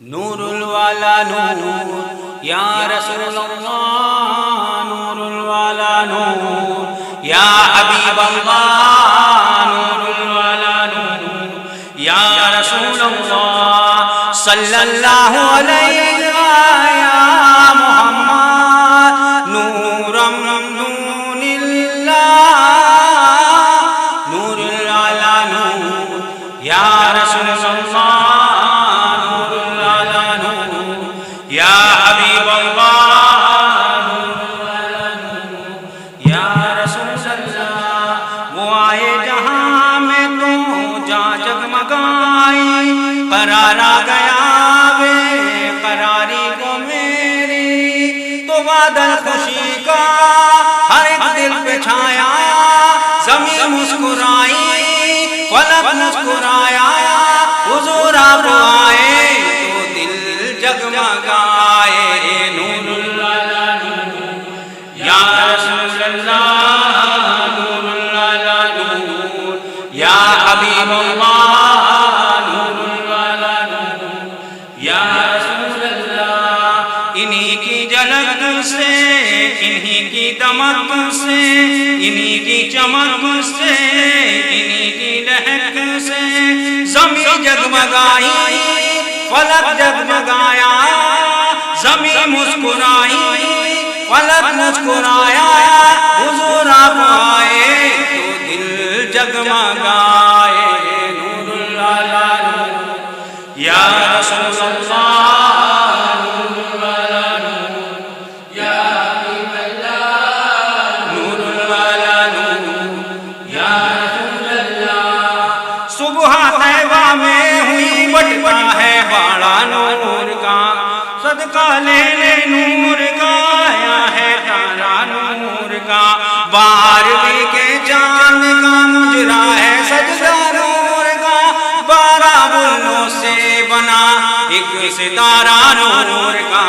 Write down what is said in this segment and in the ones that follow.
نور الوالا نور یا رسول اللہ، نور الوالا نور یا حبیب اللہ، نور الوالا نور یا رسول اللہ صلی اللہ علیہ یا محمد نورم دون اللہ، نور الوالا نور یا رسول اللہ، یا حبیب اللہ، یا رسول اللہ۔ وہ آئے جہاں میں تو جا جگمگائی، قرار آ گیا بے قراری کو میری، تو بادل خوشی کا ہر ایک دل پہ چھایا، زمین مسکرائی فلک مسکرایا، حضور آپ آئے جگمگائے، نور الوالا نور یا رسول اللہ، نور الوالا نور یا حبیب اللہ، نور الوالا نور یا رسول اللہ۔ انہی کی جھلک سے، انہی کی دمک سے، انہی کی چمک سے، انہی کی لہک سے زمین جگمگائی، فلک جگمگایا، زمین مسکرائی فلک مسکرایا، حضور آپ آئے تو دل جگمگائے، نور الوالا نور یا رسول اللہ، نور الوالا نور یا حبیب اللہ، نور الوالا نور یا رسول اللہ۔ صبح طیبہ میں ہوئی بٹتا ہے بڑا نور کا، صدقہ لے لے نور کا، آیا ہے تارا نور کا، بارہویں کے چاند کا مجرا ہے سجدہ نور کا، 12 بلوں سے بنا ایک ستارہ نور کا،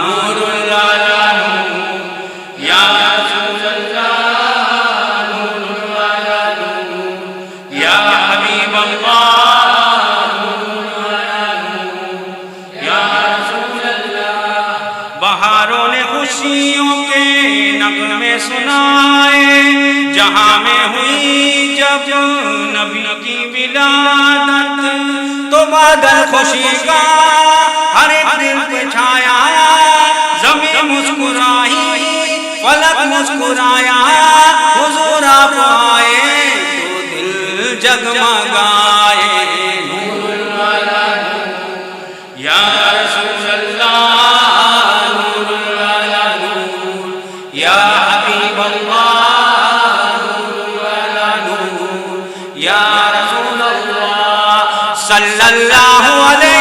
نور الوالا نور یا رسول اللہ، نور الوالا نور یا حبیب اللہ، بہاروں نے خوشیوں کے نغمے سنائے، جہاں میں ہوئی جب نبی کی ولادت، تو بادل خوشی کا ہر ایک دل پہ چھایا، زمین مسکرائی فلک مسکرایا، حضور آپ آئے تو دل جگمگائے، نور الوالا نور یا رسول اللہ، یا حبیب اللہ، نور الوالا نور یا رسول اللہ صلی اللہ علیہ